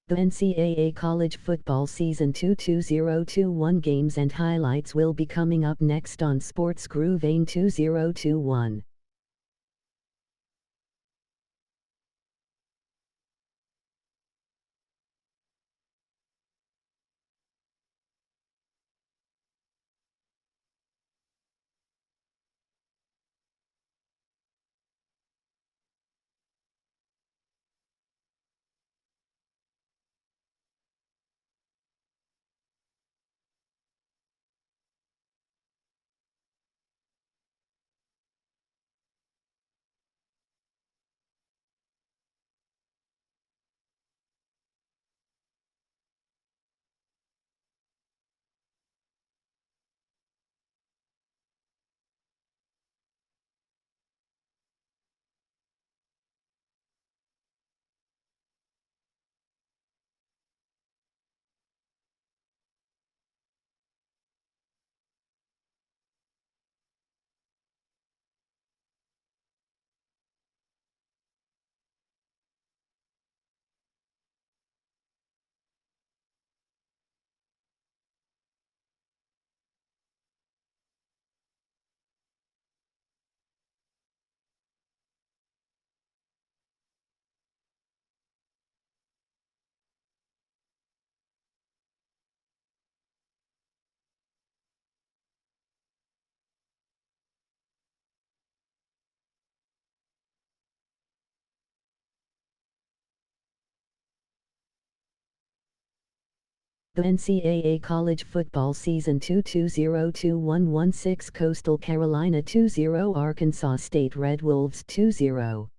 The NCAA College Football Season 2 2021 games and highlights will be coming up next on Sports Groove AIM 2021. The NCAA College Football Season 2 2021-16 Coastal Carolina 2-0 Arkansas State Red Wolves 2-0.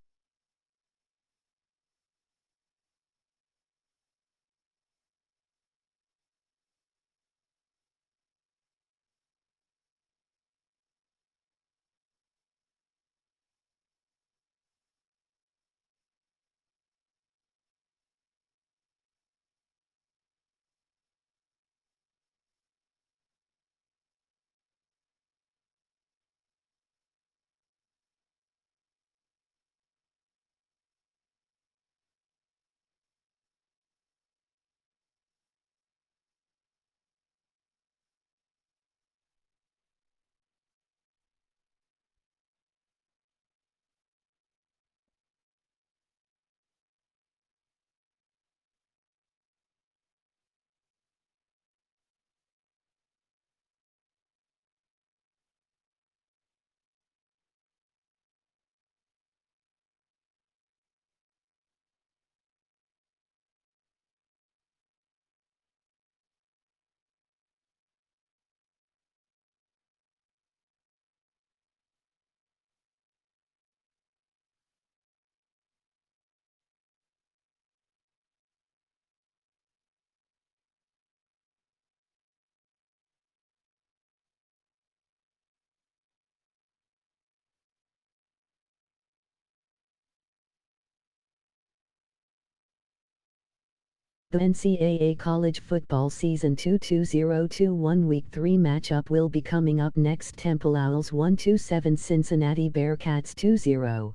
The NCAA College Football Season 2 2021 Week 3 matchup will be coming up next. Temple Owls 1-7 Cincinnati Bearcats 2-0.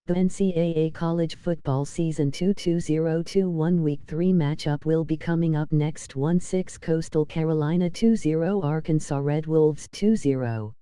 The NCAA College Football Season 2-2021 Week 3 matchup will be coming up next. 1-6 Coastal Carolina 2-0 Arkansas Red Wolves 2-0.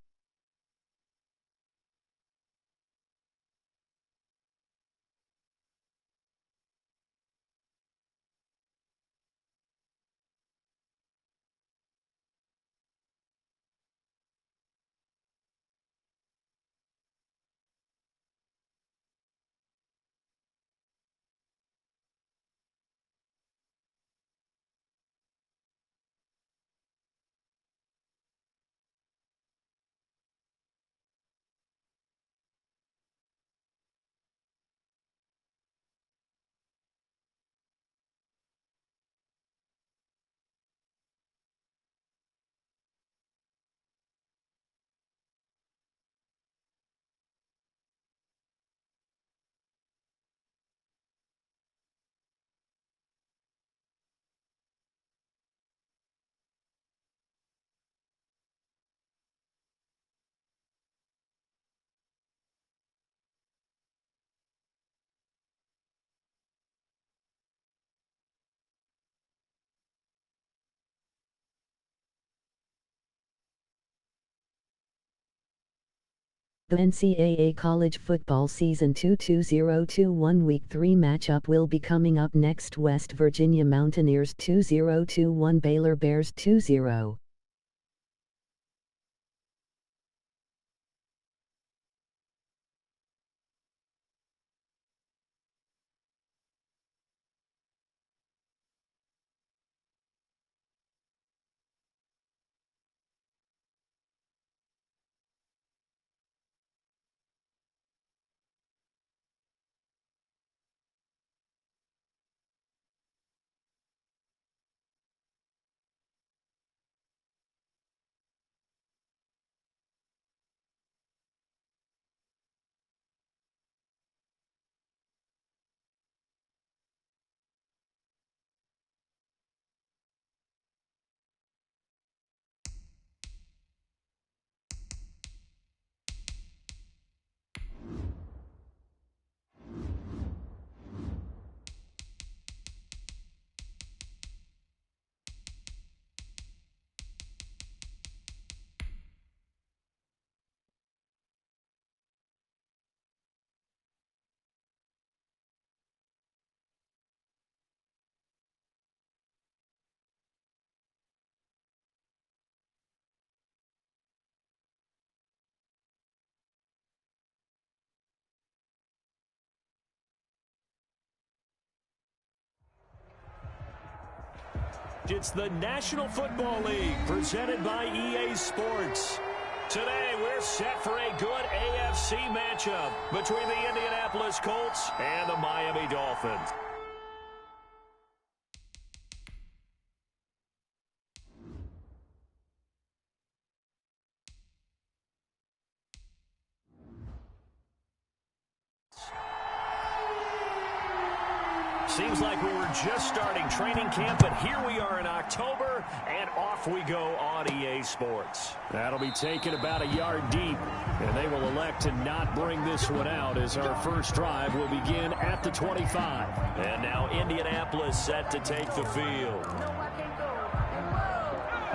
The NCAA College Football Season 2-2021 Week 3 matchup will be coming up next. West Virginia Mountaineers 2-0-1 Baylor Bears 2-0. It's the National Football League presented by EA Sports. Today we're set for a good AFC matchup between the Indianapolis Colts and the Miami Dolphins. Seems like we were just starting training camp, but here we are in October, and off we go on EA Sports. That'll be taken about a yard deep, and they will elect to not bring this one out as our first drive will begin at the 25. And now Indianapolis set to take the field.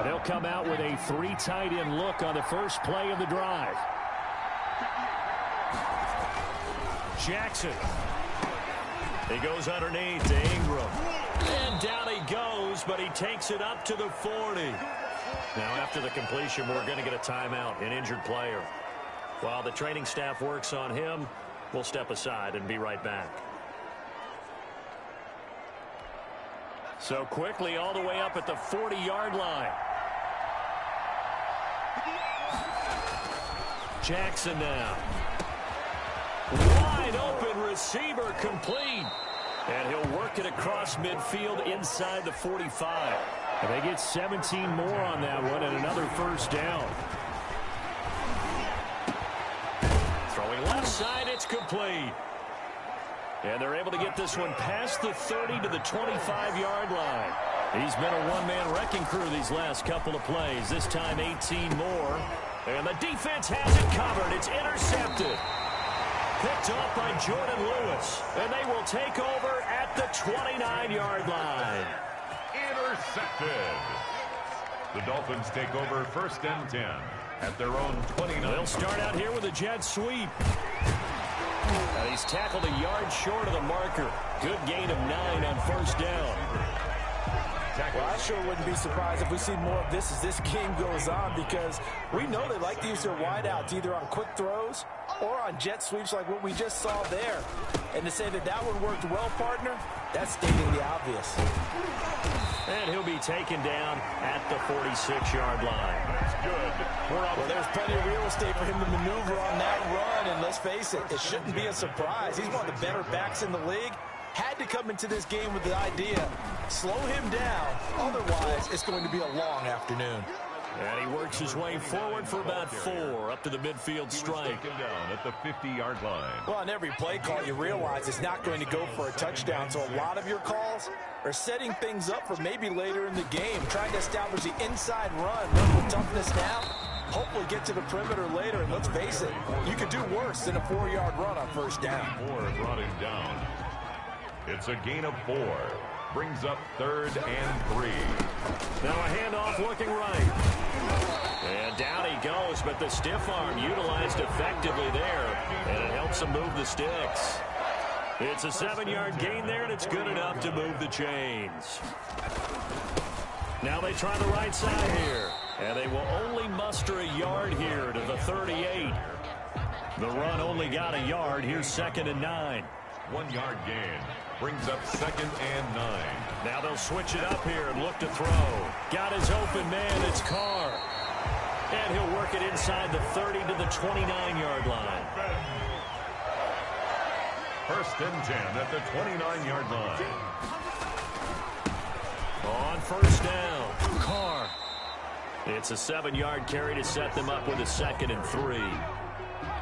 They'll come out with a three tight end look on the first play of the drive. Jackson. He goes underneath to Ingram. And down he goes, but he takes it up to the 40. Now, after the completion, we're going to get a timeout, an injured player. While the training staff works on him, we'll step aside and be right back. So quickly all the way up at the 40-yard line. Jackson now. Wide open receiver complete. And he'll work it across midfield inside the 45. And they get 17 more on that one and another first down. Throwing left side, it's complete. And they're able to get this one past the 30 to the 25-yard line. He's been a one-man wrecking crew these last couple of plays. This time 18 more. And the defense has it covered. It's intercepted. picked off by Jordan Lewis. And they will take over at the 29-yard line. Intercepted. The Dolphins take over 1st and 10 at their own 29. They'll start out here with a jet sweep. And he's tackled a yard short of the marker. Good gain of 9 on 1st down. Well, I sure wouldn't be surprised if we see more of this as this game goes on, because we know they like to use their wideouts either on quick throws or on jet sweeps like what we just saw there. And to say that that one worked well, partner, that's stating the obvious. And he'll be taken down at the 46-yard line. That's good. Well, there's plenty of real estate for him to maneuver on that run, and let's face it, it shouldn't be a surprise. He's one of the better backs in the league. Had to come into this game with the idea, slow him down, otherwise it's going to be a long afternoon. And he works his way forward for about 4 up to the midfield strike. Down at the 50-yard line. Well, on every play call, you realize it's not going to go for a touchdown, so a lot of your calls are setting things up for maybe later in the game, trying to establish the inside run with toughness now. Hopefully get to the perimeter later, and let's face it, you could do worse than a 4-yard run on 1st down. 4 brought him down. It's a gain of 4. Brings up 3rd and 3. Now a handoff looking right. And down he goes, but the stiff arm utilized effectively there, and it helps him move the sticks. It's a 7-yard gain there, and it's good enough to move the chains. Now they try the right side here, and they will only muster a yard here to the 38. The run only got a yard. Here's 2nd and 9. 1-yard gain. Brings up 2nd and 9. Now they'll switch it up here and look to throw. Got his open man. It's Carr. And he'll work it inside the 30 to the 29-yard line. 1st and 10 at the 29-yard line. On 1st down, Carr. It's a 7-yard carry to set them up with a 2nd and 3.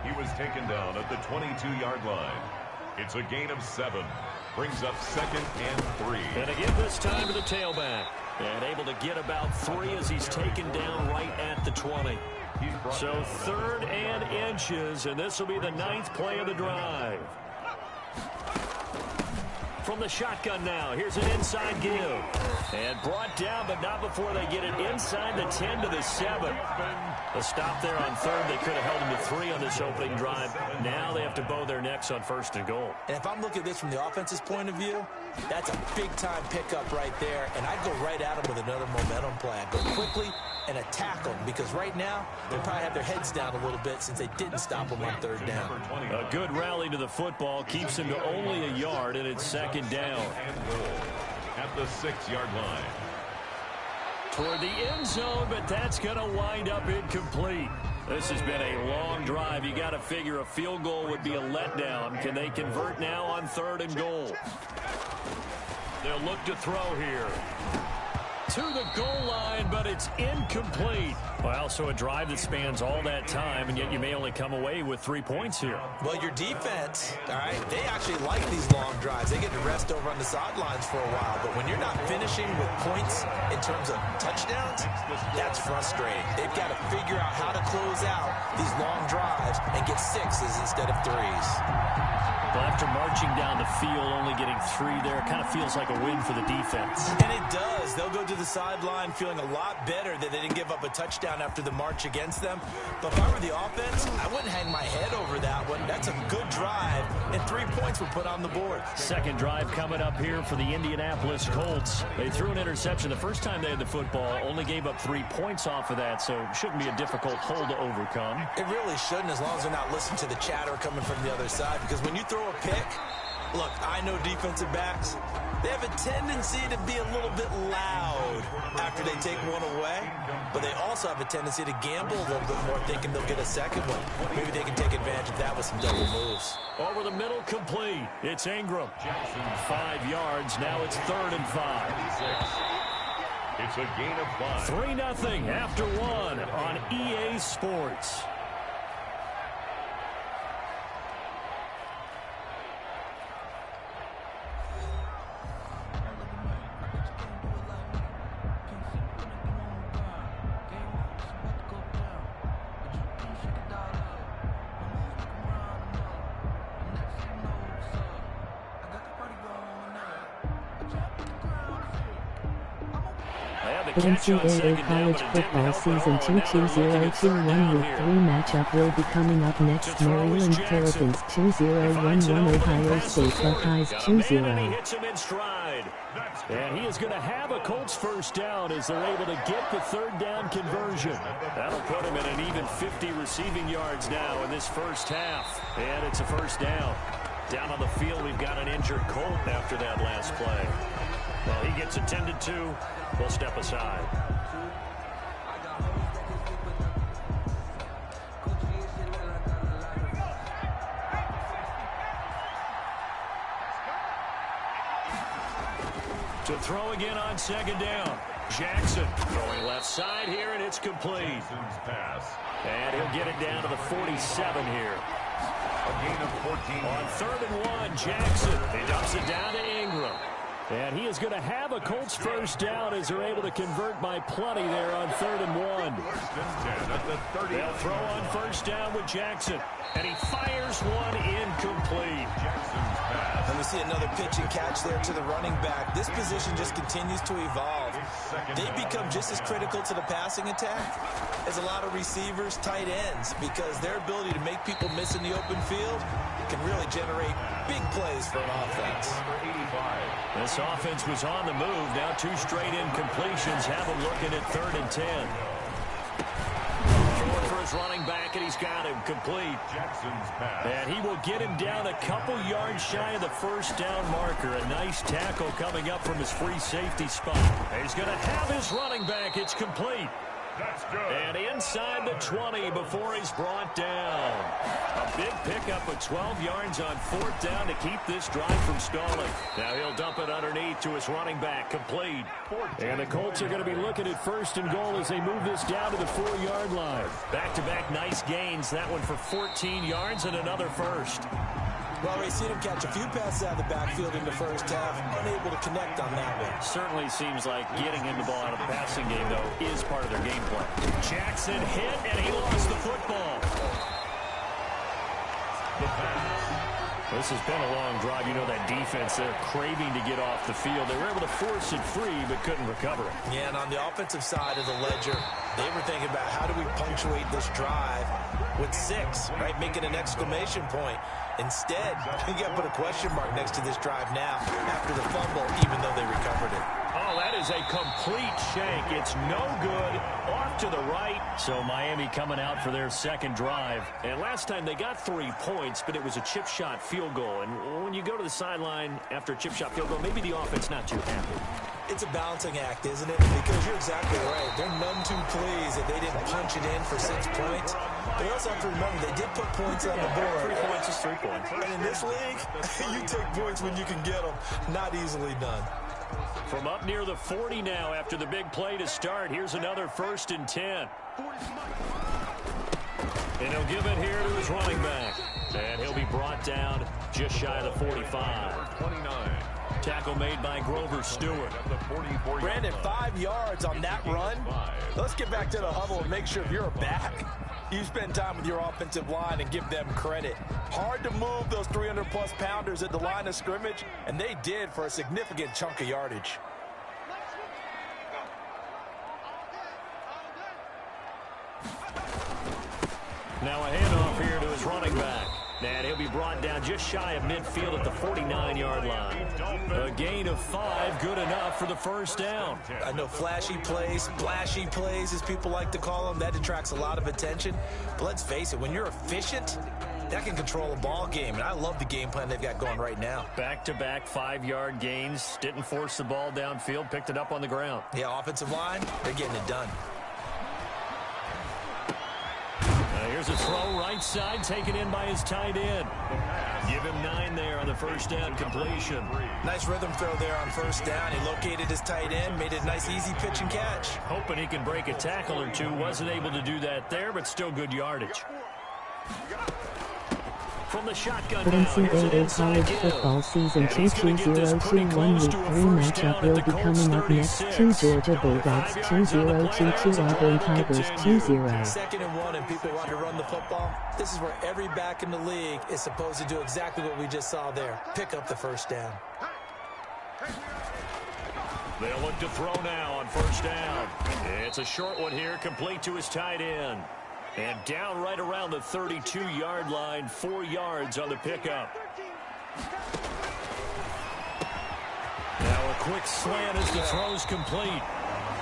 He was taken down at the 22-yard line. It's a gain of 7. Brings up 2nd and 3. And again this time to the tailback. And able to get about 3 as he's taken down right at the 20. So 3rd and inches, and this will be the 9th play of the drive. From the shotgun now, here's an inside give. And brought down, but not before they get it inside the 10 to the 7. A stop there on 3rd. They could have held him to 3 on this opening drive. Now they have to bow their necks on 1st and goal. And if I'm looking at this from the offense's point of view, that's a big-time pickup right there. And I'd go right at him with another momentum play. I'd go quickly and attack them, because right now they probably have their heads down a little bit since they didn't stop them on 3rd down. A good rally to the football keeps him to only a yard, and it's 2nd down. At the 6-yard line. Toward the end zone, but that's going to wind up incomplete. This has been a long drive. You got to figure a field goal would be a letdown. Can they convert now on 3rd and goal? They'll look to throw here. To the goal line, but it's incomplete. Well, so a drive that spans all that time, and yet you may only come away with 3 points here. Well, your defense, all right, they actually like these long drives. They get to rest over on the sidelines for a while, but when you're not finishing with points in terms of touchdowns, that's frustrating. They've got to figure out how to close out these long drives and get 6s instead of 3s. Well, after marching down the field, only getting 3 there, it kind of feels like a win for the defense. And it does. They'll go to the sideline feeling a lot better that they didn't give up a touchdown after the march against them. But if I were the offense, I wouldn't hang my head over that one. That's a good drive, and 3 points were put on the board. 2nd drive coming up here for the Indianapolis Colts. They threw an interception the first time they had the football, only gave up 3 points off of that, so it shouldn't be a difficult hole to overcome. It really shouldn't, as long as they're not listening to the chatter coming from the other side, because when you throw a pick, look, I know defensive backs, they have a tendency to be a little bit loud after they take one away, but they also have a tendency to gamble a little bit more, thinking they'll get a 2nd one. Maybe they can take advantage of that with some double moves. Over the middle, complete. It's Ingram. 5 yards. Now it's 3rd and 5. It's a gain of 5. 3-0 after 1 on EA Sports. to The catch on NCAA second down, college but it didn't football help at season all. And now they're looking at third 2-2-0-2-1 down Week here. 3 matchup will be coming up next. To throw is Maryland Jackson. Terrapins He finds an 2-0-1-1 opening Ohio pass State to 40. Buckeyes Got a man, and he 2-0. hits him in stride. And he is going to have a Colts first down as they're able to get the third down conversion. That'll put him at an even 50 receiving yards now in this first half. And it's a first down. Down on the field, we've got an injured Colt after that last play. Well, he gets attended to. We'll step aside. To throw again on second down. Jackson throwing left side here, and it's complete. Pass. And he'll get it down to the 47 here. A gain of 14. On 3rd and 1, Jackson. He dumps it down to Ingram. And he is going to have a Colts first down as they're able to convert by plenty there on 3rd and 1. First and 10 at the 30. They'll throw on first down with Jackson. And he fires one incomplete. Jackson's pass. And we see another pitch and catch there to the running back. This position just continues to evolve. They become just as critical to the passing attack as a lot of receivers, tight ends, because their ability to make people miss in the open field can really generate big plays for an offense. Number 85. This offense was on the move. Now 2 straight incompletions have him looking at 3rd and 10. Throwing for his running back, and he's got him complete. Jackson's pass. And he will get him down a couple yards shy of the first down marker. A nice tackle coming up from his free safety spot. He's going to have his running back. It's complete. That's good. And inside the 20 before he's brought down. A big pickup of 12 yards on 4th down to keep this drive from stalling. Now he'll dump it underneath to his running back, complete. And the Colts are going to be looking at 1st and goal as they move this down to the 4-yard line. Back-to-back nice gains. That one for 14 yards and another first. Well, we've seen him catch a few passes out of the backfield in the first half, unable to connect on that one. Certainly seems like getting him the ball out of the passing game, though, is part of their game plan. Jackson hit, and he lost the football. The pass. This has been a long drive. You know that defense, they're craving to get off the field. They were able to force it free, but couldn't recover it. Yeah, and on the offensive side of the ledger, they were thinking about how do we punctuate this drive with 6, right? Making an exclamation point. Instead, you got to put a question mark next to this drive now after the fumble, even though they recovered it. Oh, that is a complete shank. It's no good. Off to the right. So Miami coming out for their second drive. And last time they got 3 points, but it was a chip shot field goal. And when you go to the sideline after a chip shot field goal, maybe the offense not too happy. It's a balancing act, isn't it? Because you're exactly right. They're none too pleased that they didn't punch it in for 6 points. But you also have to remember, they did put points on the board. 3 points is 3 points. And in this league, you take points when you can get them. Not easily done. From up near the 40 now after the big play to start. Here's another 1st and 10. And he'll give it here to his running back. And he'll be brought down just shy of the 45. 29. Tackle made by Grover Stewart. At the 44. Brandon, 5 yards on that run. Let's get back to the huddle and make sure if you're a back, you spend time with your offensive line and give them credit. Hard to move those 300-plus pounders at the line of scrimmage, and they did for a significant chunk of yardage. Now a handoff here to his running back. And he'll be brought down just shy of midfield at the 49-yard line. A gain of 5, good enough for the first down. I know flashy plays, splashy plays, as people like to call them, that attracts a lot of attention. But let's face it, when you're efficient, that can control a ball game. And I love the game plan they've got going right now. Back-to-back 5-yard gains. Didn't force the ball downfield. Picked it up on the ground. Yeah, offensive line, they're getting it done. Here's a throw right side, taken in by his tight end. Give him 9 there on the first down completion. Nice rhythm throw there on first down. He located his tight end, made it a nice easy pitch and catch. Hoping he can break a tackle or two. Wasn't able to do that there, but still good yardage. From the shotgun The now, here's an NCAA inside college give. football season And he's gonna get this 2-2-0-2-1 pretty close Week to a 3 first matchup down will at be the coming up next. 36. 2 Georgia Bulldogs 2-0-2-2 Auburn Tigers 2-0. 2nd and 1, and people want to run the football. This is where every back in the league is supposed to do exactly what we just saw there. Pick up the first down. They'll look to throw now on first down. It's a short one here, complete to his tight end. And down right around the 32-yard line, 4 yards on the pickup. Now a quick slant as the throw's complete.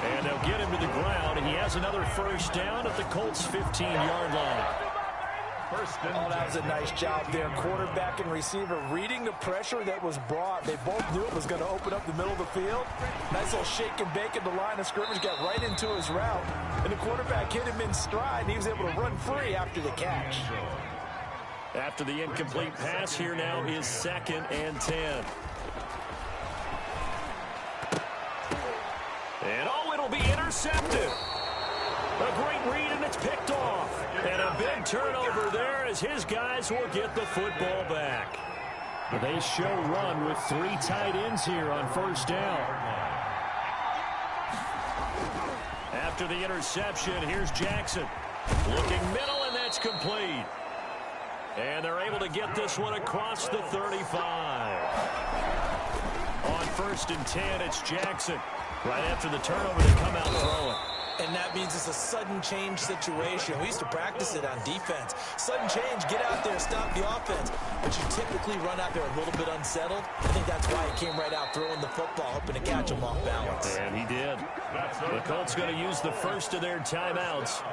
And they'll get him to the ground, and he has another first down at the Colts' 15-yard line. Oh, that was a nice job there. Quarterback and receiver reading the pressure that was brought. They both knew it was going to open up the middle of the field. Nice little shake and bake at the line of scrimmage, got right into his route. And the quarterback hit him in stride, and he was able to run free after the catch. After the incomplete pass, here now is 2nd and 10. And oh, it'll be intercepted. A great read, and it's picked off. And a big turnover there as his guys will get the football back. They show run with 3 tight ends here on first down. After the interception, here's Jackson. Looking middle, and that's complete. And they're able to get this one across the 35. On 1st and 10, it's Jackson. Right after the turnover, they come out throwing. And that means it's a sudden change situation. We used to practice it on defense. Sudden change, get out there, stop the offense. But you typically run out there a little bit unsettled. I think that's why he came right out throwing the football, hoping to catch him off balance. And he did. The Colts going to use the first of their timeouts,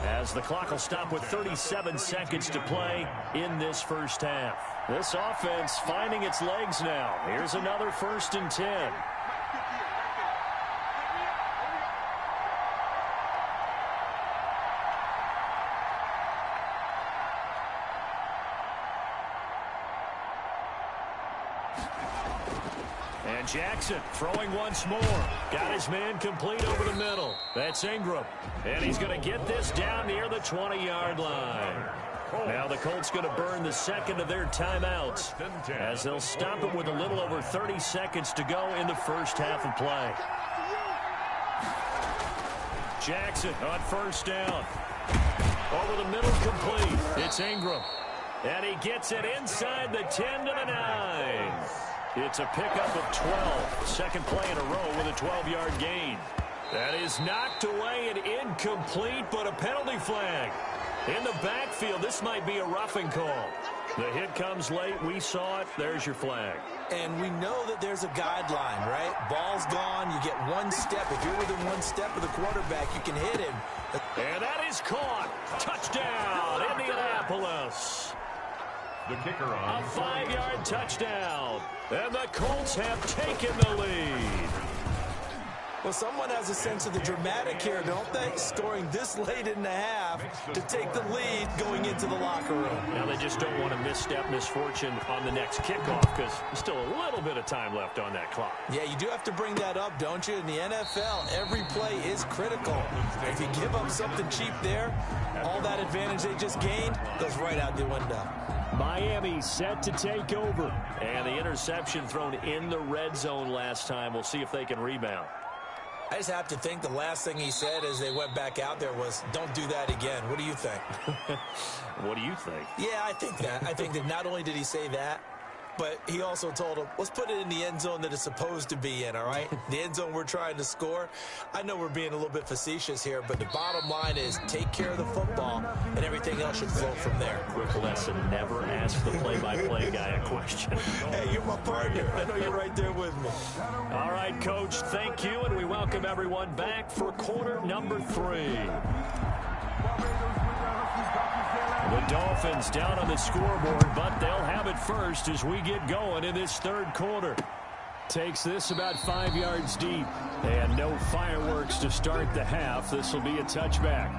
as the clock will stop with 37 seconds to play in this first half. This offense finding its legs now. Here's another 1st and 10. And Jackson throwing once more. Got his man complete over the middle. That's Ingram. And he's going to get this down near the 20-yard line. Now the Colts going to burn the 2nd of their timeouts, as they'll stop it with a little over 30 seconds to go in the first half of play. Jackson on first down. Over the middle, complete. It's Ingram. And he gets it inside the 10 to the 9. It's a pickup of 12. Second play in a row with a 12-yard gain. That is knocked away and incomplete, but a penalty flag. In the backfield, this might be a roughing call. The hit comes late. We saw it. There's your flag. And we know that there's a guideline, right? Ball's gone. You get 1 step. If you're within 1 step of the quarterback, you can hit him. And that is caught. Touchdown, Indianapolis. The kicker on. A 5-yard touchdown. And the Colts have taken the lead. Well, someone has a sense of the dramatic here, don't they? Scoring this late in the half to take the lead going into the locker room. Now they just don't want to misstep misfortune on the next kickoff, because there's still a little bit of time left on that clock. Yeah, you do have to bring that up, don't you? In the NFL, every play is critical. If you give up something cheap there, all that advantage they just gained goes right out the window. Miami set to take over. And the interception thrown in the red zone last time. We'll see if they can rebound. I just have to think the last thing he said as they went back out there was, don't do that again. What do you think? What do you think? Yeah, I think that. I think that not only did he say that, but he also told him, let's put it in the end zone that it's supposed to be in, all right? The end zone we're trying to score. I know we're being a little bit facetious here, but the bottom line is take care of the football, and everything else should flow from there. Quick lesson, never ask the play-by-play guy a question. Hey, you're my partner. I know you're right there with me. All right, Coach, thank you, and we welcome everyone back for quarter number 3. The Dolphins down on the scoreboard, but they'll have it first as we get going in this third quarter. Takes this about 5 yards deep, and no fireworks to start the half. This will be a touchback.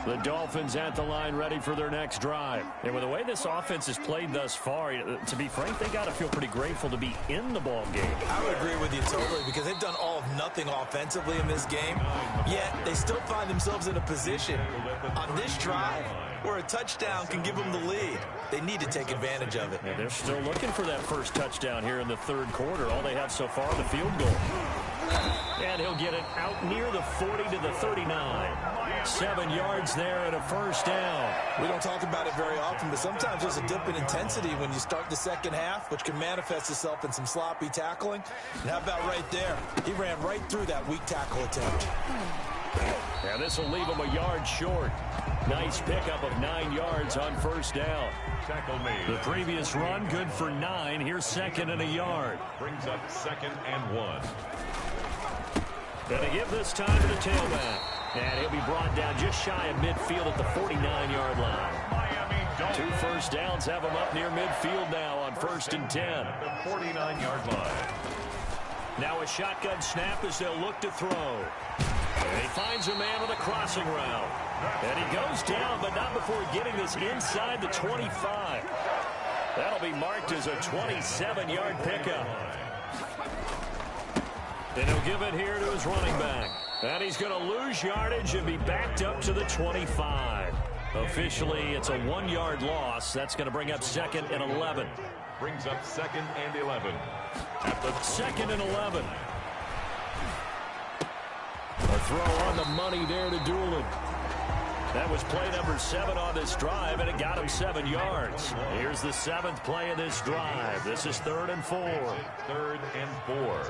The Dolphins at the line, ready for their next drive. And with the way this offense has played thus far, to be frank, they got to feel pretty grateful to be in the ball game. I would agree with you totally, because they've done all of nothing offensively in this game, yet they still find themselves in a position on this drive where a touchdown can give them the lead. They need to take advantage of it. And they're still looking for that first touchdown here in the third quarter. All they have so far, the field goal. And he'll get it out near the 40 to the 39. 7 yards there and a first down. We don't talk about it very often, but sometimes there's a dip in intensity when you start the second half, which can manifest itself in some sloppy tackling. And how about right there? He ran right through that weak tackle attempt. And this will leave him a yard short. Nice pickup of 9 yards on first down. Tackle made. The previous run, good for 9. Here's second and a yard. Brings up 2nd and 1. Going to give this time to the tailback. And he'll be brought down just shy of midfield at the 49-yard line. Miami Dolphins. 2 first downs have him up near midfield now on 1st and 10. At the 49-yard line. Now a shotgun snap as they'll look to throw. And he finds a man with a crossing route. And he goes down, but not before getting this inside the 25. That'll be marked as a 27-yard pickup. And he'll give it here to his running back. And he's going to lose yardage and be backed up to the 25. Officially, it's a 1-yard loss. That's going to bring up 2nd and 11. Brings up 2nd and 11. At the 2nd and 11. A throw on the money there to Doolin. That was play number 7 on this drive, and it got him 7 yards. Here's the 7th play of this drive. This is 3rd and 4. 3rd and 4.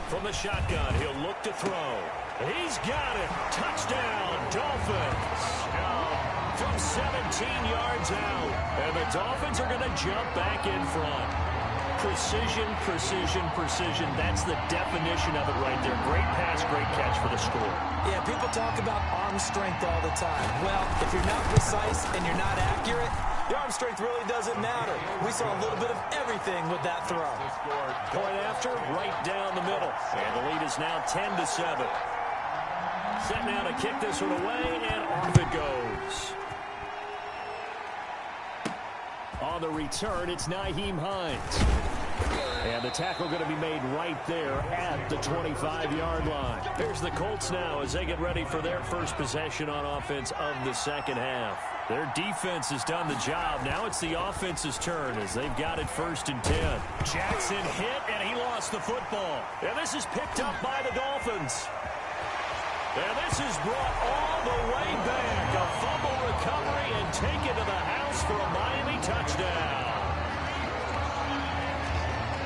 From the shotgun, he'll look to throw. He's got it. Touchdown, Dolphins. From 17 yards out. And the Dolphins are going to jump back in front. Precision, precision, precision. That's the definition of it right there. Great pass, great catch for the score. Yeah, people talk about arm strength all the time. Well, if you're not precise and you're not accurate, your arm strength really doesn't matter. We saw a little bit of everything with that throw. Point after, right down the middle. And the lead is now 10-7. Set now to kick this one away, and off it goes. On the return, it's Nyheim Hines. And the tackle going to be made right there at the 25-yard line. Here's the Colts now as they get ready for their first possession on offense of the second half. Their defense has done the job. Now it's the offense's turn as they've got it 1st and 10. Jackson hit, and he lost the football. And this is picked up by the Dolphins. And this is brought all the way back. A fumble recovery and taken to the house for a Miami touchdown.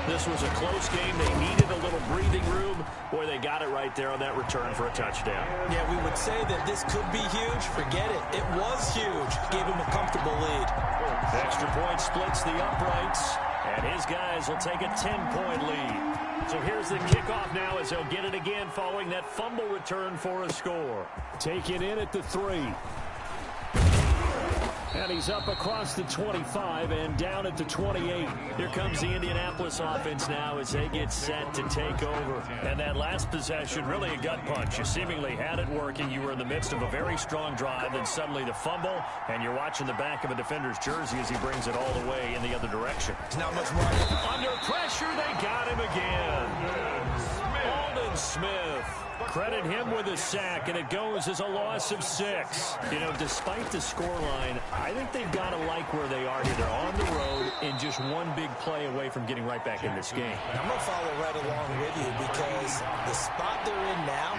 This was a close game. They needed a little breathing room. Boy, they got it right there on that return for a touchdown. Yeah, we would say that this could be huge. Forget it. It was huge. Gave him a comfortable lead. Extra point splits the uprights, and his guys will take a 10-point lead. So here's the kickoff now as they'll get it again following that fumble return for a score. Taken in at the 3. And he's up across the 25 and down at the 28. Here comes the Indianapolis offense now as they get set to take over. And that last possession, really a gut punch. You seemingly had it working. You were in the midst of a very strong drive, then suddenly the fumble, and you're watching the back of a defender's jersey as he brings it all the way in the other direction. There's not much more. Under pressure, they got him again. Aldon Smith. Credit him with a sack, and it goes as a loss of 6. You know, despite the scoreline, I think they've got to like where they are here. They're on the road and just one big play away from getting right back in this game. I'm going to follow right along with you because the spot they're in now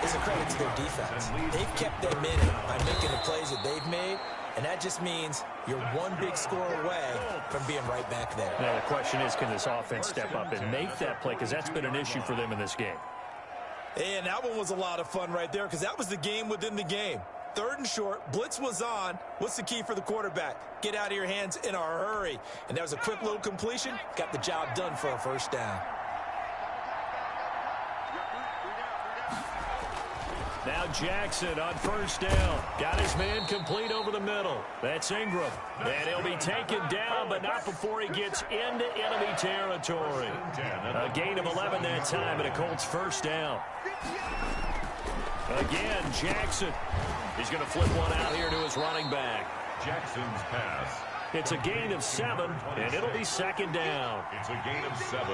is a credit to their defense. They've kept them in it by making the plays that they've made, and that just means you're one big score away from being right back there. Now, the question is, can this offense step up and make that play? Because that's been an issue for them in this game. And that one was a lot of fun right there because that was the game within the game. 3rd and short, blitz was on. What's the key for the quarterback? Get out of your hands in a hurry. And that was a quick little completion. Got the job done for a first down. Now Jackson on first down. Got his man complete over the middle. That's Ingram. And he'll be taken down, but not before he gets into enemy territory. A gain of 11 that time, and a Colts first down. Again, Jackson. He's going to flip one out here to his running back. Jackson's pass. It's a gain of 7, and it'll be 2nd down. It's a gain of 7.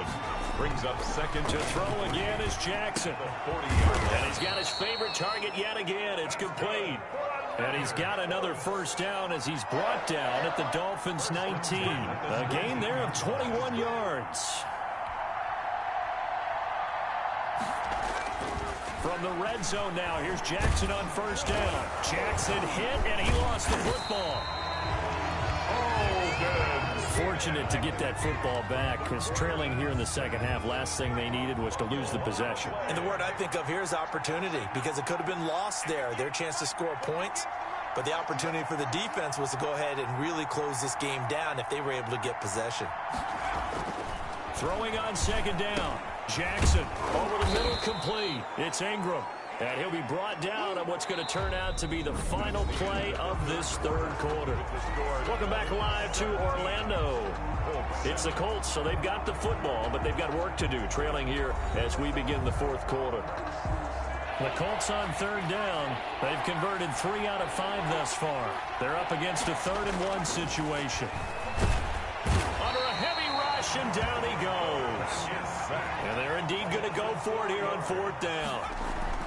Brings up 2nd to throw again is Jackson. 40-yard line. And he's got his favorite target yet again. It's complete. And he's got another first down as he's brought down at the Dolphins' 19. A gain there of 21 yards. the red zone now. Here's Jackson on first down. Jackson hit, and he lost the football. Oh, good. Fortunate to get that football back, because trailing here in the second half, last thing they needed was to lose the possession. And the word I think of here is opportunity, because it could have been lost there, their chance to score points. But the opportunity for the defense was to go ahead and really close this game down if they were able to get possession. Throwing on second down. Jackson over the middle, complete. It's Ingram. And he'll be brought down on what's going to turn out to be the final play of this third quarter. Welcome back live to Orlando. It's the Colts, so they've got the football, but they've got work to do, trailing here as we begin the fourth quarter. The Colts on third down. They've converted 3 out of 5 thus far. They're up against a 3rd-and-1 situation. Under a heavy rush, and down he goes. And they're indeed going to go for it here on 4th down.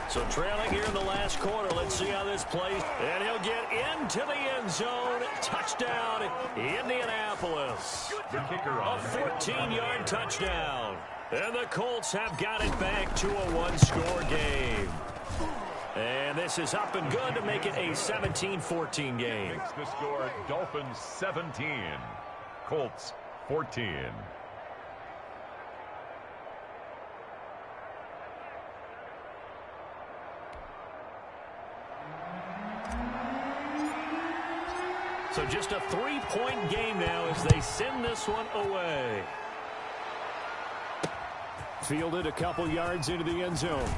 So trailing here in the last quarter. Let's see how this plays. And he'll get into the end zone. Touchdown, Indianapolis. The kicker A on 14-yard touchdown. And the Colts have got it back to a 1-score game. And this is up and good to make it a 17-14 game. Makes the score Dolphins 17, Colts 14. So just a 3-point game now as they send this one away. Fielded a couple yards into the end zone.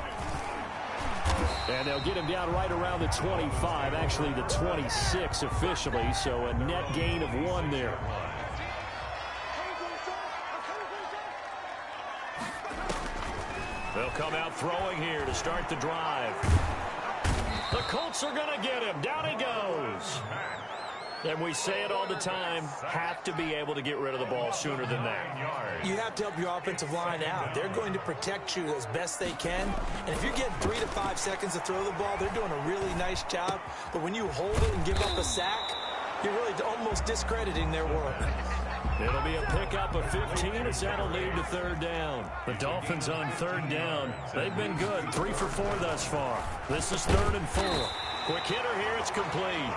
And they'll get him down right around the 25, actually the 26 officially, so a net gain of 1 there. They'll come out throwing here to start the drive. The Colts are going to get him. Down he goes. And we say it all the time, have to be able to get rid of the ball sooner than that. You have to help your offensive line out. They're going to protect you as best they can. And if you're getting 3 to 5 seconds to throw the ball, they're doing a really nice job. But when you hold it and give up a sack, you're really almost discrediting their work. It'll be a pickup of 15 as that'll lead to 3rd down. The Dolphins on 3rd down. They've been good, 3 for 4 thus far. This is 3rd and 4. Quick hitter here, it's complete.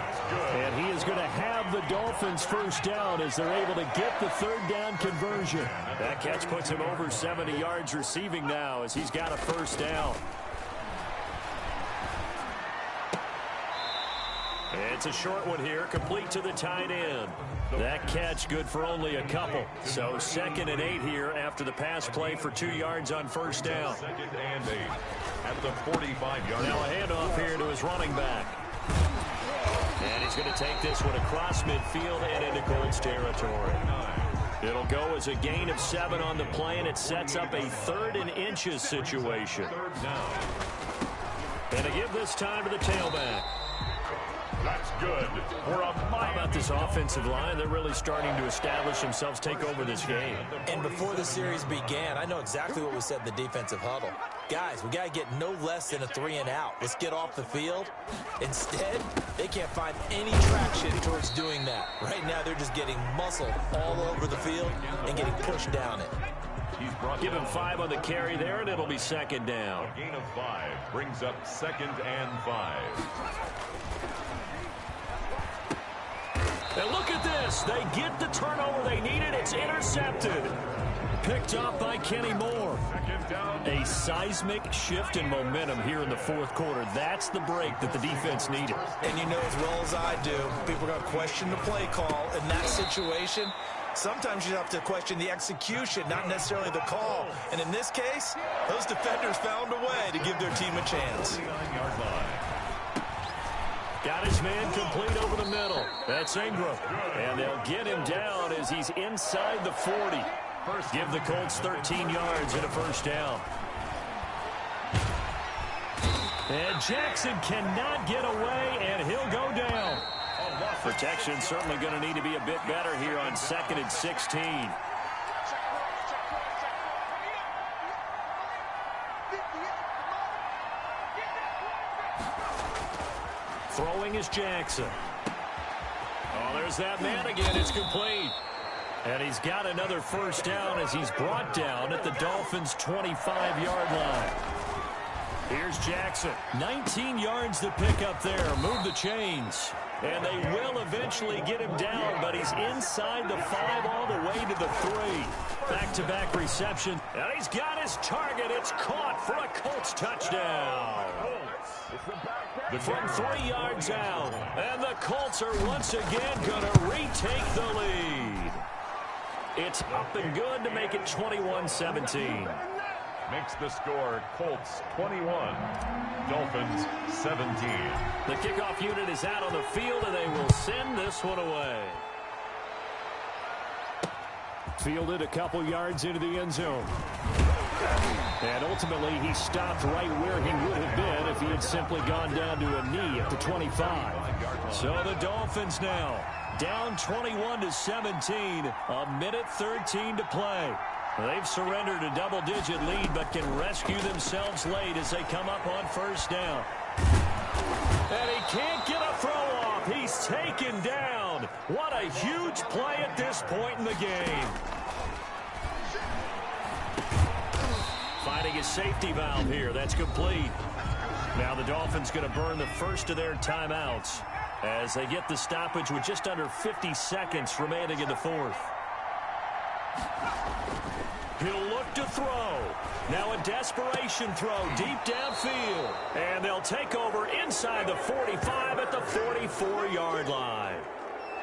And he is going to have the Dolphins first down as they're able to get the 3rd down conversion. That catch puts him over 70 yards receiving now as he's got a first down. It's a short one here, complete to the tight end. That catch good for only a couple. So 2nd and 8 here after the pass play for 2 yards on first down. 2nd and 8 at the 45-yard line. Now a handoff here to his running back. And he's going to take this one across midfield and into Colts territory. It'll go as a gain of 7 on the play, and it sets up a 3rd and inches situation. 3rd down. And to give this time to the tailback. That's good for a How about this offensive line? They're really starting to establish themselves, take over this game. And before the series began, I know exactly what we said in the defensive huddle. Guys, we got to get no less than a 3 and out. Let's get off the field. Instead, they can't find any traction towards doing that. Right now, they're just getting muscled all over the field and getting pushed down it. Give him 5 on the carry there, and it'll be 2nd down. A gain of 5 brings up 2nd and 5. And look at this. They get the turnover they needed. It's intercepted. Picked off by Kenny Moore. A seismic shift in momentum here in the 4th quarter. That's the break that the defense needed. And you know as well as I do, people are going to question the play call in that situation. Sometimes you have to question the execution, not necessarily the call. And in this case, those defenders found a way to give their team a chance. Got his man complete over the middle. That's Ingram. And they'll get him down as he's inside the 40. Give the Colts 13 yards and a first down. And Jackson cannot get away, and he'll go down. Protection certainly going to need to be a bit better here on 2nd and 16. Throwing is Jackson. Oh, there's that man again. It's complete. And he's got another first down as he's brought down at the Dolphins' 25-yard line. Here's Jackson. 19 yards to pick up there. Move the chains. And they will eventually get him down, but he's inside the 5 all the way to the 3. Back-to-back reception. And he's got his target. It's caught for a Colts touchdown. From 3 yards out. And the Colts are once again going to retake the lead. It's up and good to make it 21-17. Makes the score Colts 21, Dolphins 17. The kickoff unit is out on the field, and they will send this one away. Fielded a couple yards into the end zone. And ultimately, he stopped right where he would have been if he had simply gone down to a knee at the 25. So the Dolphins now down 21-17, a minute 13 to play. They've surrendered a double-digit lead, but can rescue themselves late as they come up on first down. And he can't get a throw off. He's taken down. What a huge play at this point in the game. Finding his safety valve here. That's complete. Now the Dolphins going to burn the first of their timeouts as they get the stoppage with just under 50 seconds remaining in the fourth. He'll look to throw. Now a desperation throw deep downfield. And they'll take over inside the 45 at the 44-yard line.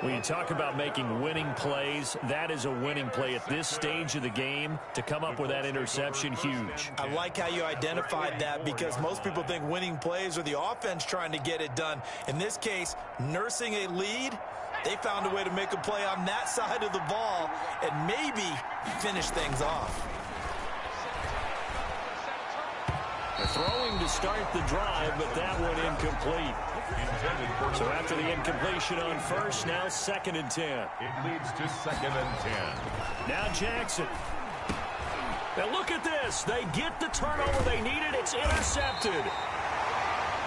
When you talk about making winning plays, that is a winning play at this stage of the game. To come up with that interception, huge. I like how you identified that because most people think winning plays are the offense trying to get it done. In this case, nursing a lead, they found a way to make a play on that side of the ball and maybe finish things off. Throwing to start the drive, but that one incomplete. So after the incompletion on first, now 2nd and 10. It leads to 2nd and 10. Now Jackson. Now look at this. They get the turnover they needed. It's intercepted.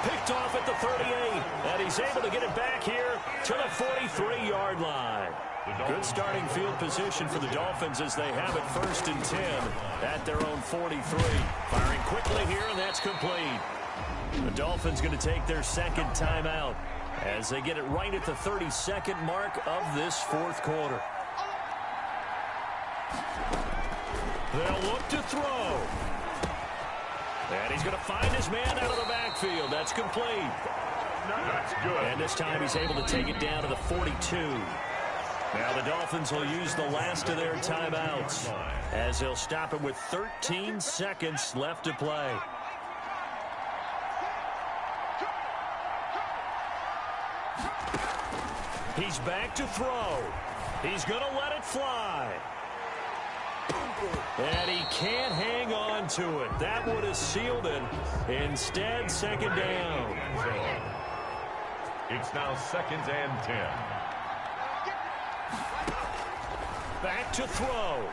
Picked off at the 38. And he's able to get it back here to the 43-yard line. Good starting field position for the Dolphins as they have it 1st and 10 at their own 43. Firing quickly here, and that's complete. The Dolphins going to take their 2nd timeout as they get it right at the 32nd mark of this 4th quarter. They'll look to throw. And he's going to find his man out of the backfield. That's complete. That's good. And this time he's able to take it down to the 42. Now the Dolphins will use the last of their timeouts as they'll stop it with 13 seconds left to play. He's back to throw. He's going to let it fly. And he can't hang on to it. That would have sealed it. Instead, 2nd down. It's now 2nd and 10. Back to throw.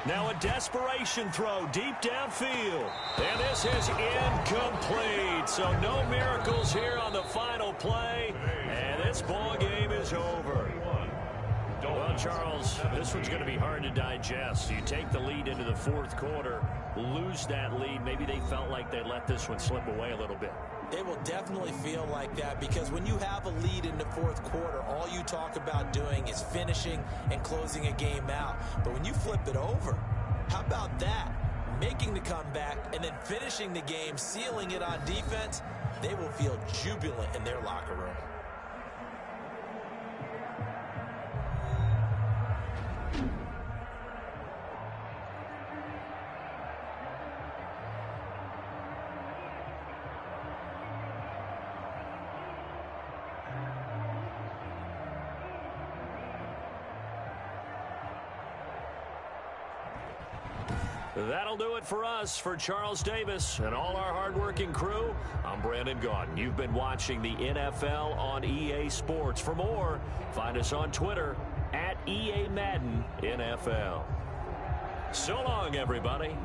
Now a desperation throw deep downfield. And this is incomplete. So no miracles here on the final play. And this ball game is over. Well, Charles, this one's going to be hard to digest. You take the lead into the 4th quarter, lose that lead. Maybe they felt like they let this one slip away a little bit. It will definitely feel like that because when you have a lead in the 4th quarter, all you talk about doing is finishing and closing a game out. But when you flip it over, how about that? Making the comeback and then finishing the game, sealing it on defense, they will feel jubilant in their locker room. That'll do it for us. For Charles Davis and all our hardworking crew, I'm Brandon Gaudin. You've been watching the NFL on EA Sports. For more, find us on Twitter @EA Madden NFL. So long, everybody.